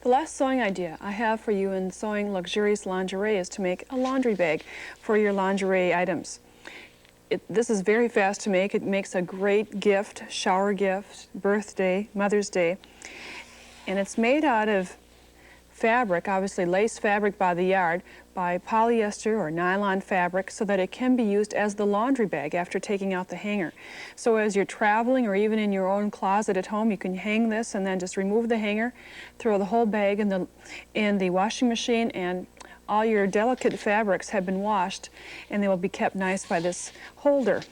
The last sewing idea I have for you in sewing Luxurious Lingerie is to make a laundry bag for your lingerie items. This is very fast to make. It makes a great gift, shower gift, birthday, Mother's Day. And it's made out of fabric, obviously lace fabric by the yard, by polyester or nylon fabric, so that it can be used as the laundry bag after taking out the hanger. So as you're traveling or even in your own closet at home, you can hang this and then just remove the hanger, throw the whole bag in the washing machine, and all your delicate fabrics have been washed and they will be kept nice by this holder.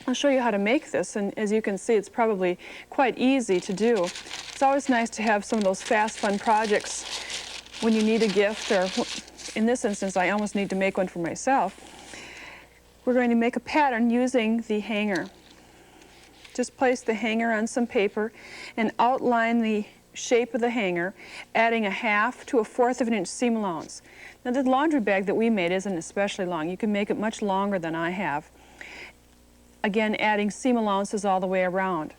I'll show you how to make this, and as you can see, it's probably quite easy to do. It's always nice to have some of those fast, fun projects when you need a gift, or in this instance, I almost need to make one for myself. We're going to make a pattern using the hanger. Just place the hanger on some paper and outline the shape of the hanger, adding a 1/2 to a 1/4 of an inch seam allowance. Now, the laundry bag that we made isn't especially long. You can make it much longer than I have. Again, adding seam allowances all the way around.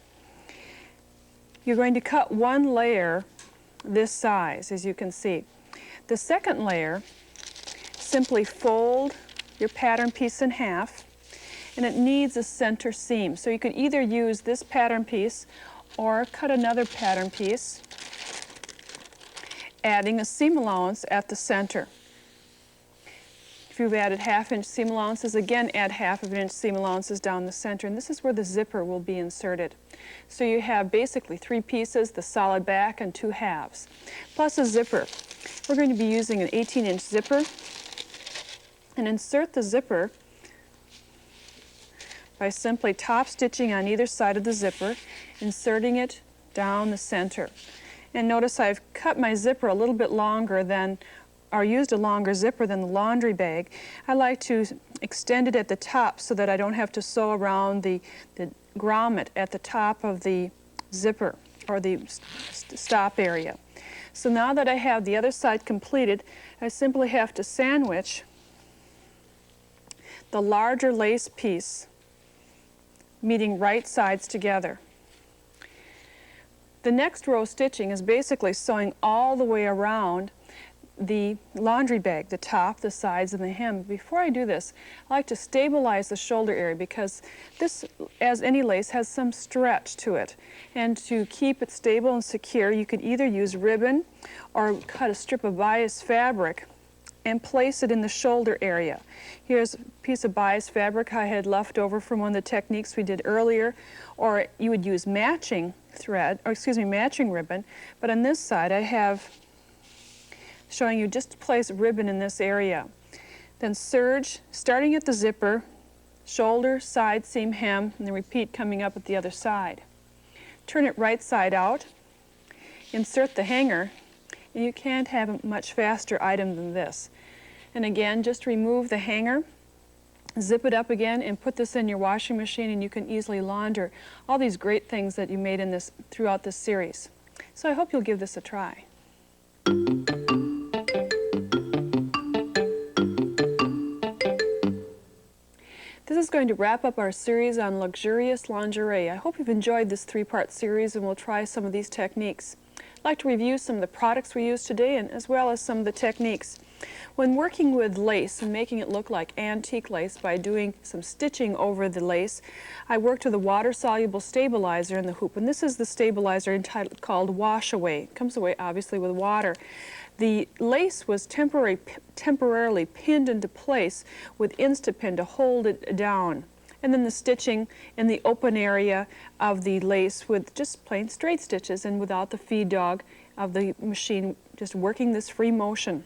You're going to cut one layer this size, as you can see. The second layer, simply fold your pattern piece in half, and it needs a center seam. So you could either use this pattern piece or cut another pattern piece, adding a seam allowance at the center. If you've added 1/2 inch seam allowances, again add 1/2 of an inch seam allowances down the center, and this is where the zipper will be inserted. So you have basically 3 pieces, the solid back and 2 halves, plus a zipper. We're going to be using an 18-inch zipper, and insert the zipper by simply top stitching on either side of the zipper, inserting it down the center. And notice I've cut my zipper a little bit longer than, or used a longer zipper than the laundry bag. I like to extend it at the top so that I don't have to sew around the grommet at the top of the zipper or the stop area. So now that I have the other side completed, I simply have to sandwich the larger lace piece, meeting right sides together. The next row stitching is basically sewing all the way around the laundry bag, the top, the sides, and the hem. Before I do this, I like to stabilize the shoulder area because this, as any lace, has some stretch to it. And to keep it stable and secure, you could either use ribbon or cut a strip of bias fabric and place it in the shoulder area. Here's a piece of bias fabric I had left over from one of the techniques we did earlier, or you would use matching thread, or excuse me, matching ribbon, but on this side I have showing you just to place ribbon in this area. Then serge, starting at the zipper, shoulder, side seam, hem, and then repeat coming up at the other side. Turn it right side out, insert the hanger, and you can't have a much faster item than this. And again, just remove the hanger, zip it up again, and put this in your washing machine, and you can easily launder all these great things that you made in this throughout this series. So I hope you'll give this a try. This is going to wrap up our series on luxurious lingerie. I hope you've enjoyed this 3-part series, and we'll try some of these techniques. I'd like to review some of the products we used today, and as well as some of the techniques. When working with lace and making it look like antique lace by doing some stitching over the lace, I worked with a water-soluble stabilizer in the hoop, and this is the stabilizer called Wash Away. It comes away obviously with water. The lace was temporarily pinned into place with Instapin to hold it down And then the stitching in the open area of the lace with just plain straight stitches and without the feed dog of the machine, just working this free motion.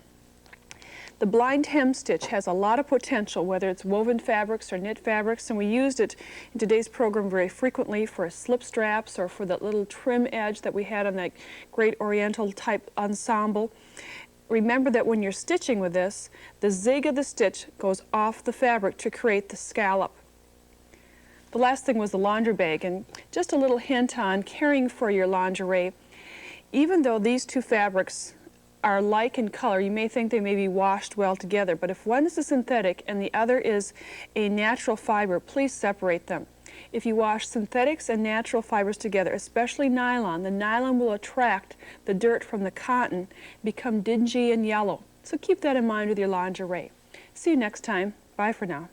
The blind hem stitch has a lot of potential, whether it's woven fabrics or knit fabrics, and we used it in today's program very frequently for slip straps or for that little trim edge that we had on that great oriental type ensemble. Remember that when you're stitching with this, the zig of the stitch goes off the fabric to create the scallop. The last thing was the laundry bag, and just a little hint on caring for your lingerie. Even though these two fabrics are alike in color, you may think they may be washed well together, but if one is a synthetic and the other is a natural fiber, please separate them. If you wash synthetics and natural fibers together, especially nylon, the nylon will attract the dirt from the cotton, become dingy and yellow. So keep that in mind with your lingerie. See you next time. Bye for now.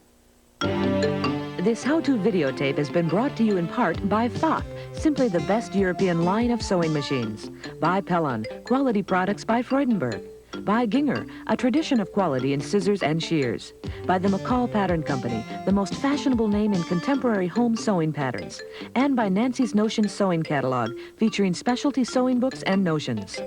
This how-to videotape has been brought to you in part by PFAFF, simply the best European line of sewing machines. By Pellon, quality products by Freudenberg. By Ginger, a tradition of quality in scissors and shears. By the McCall Pattern Company, the most fashionable name in contemporary home sewing patterns. And by Nancy's Notions Sewing Catalog, featuring specialty sewing books and notions.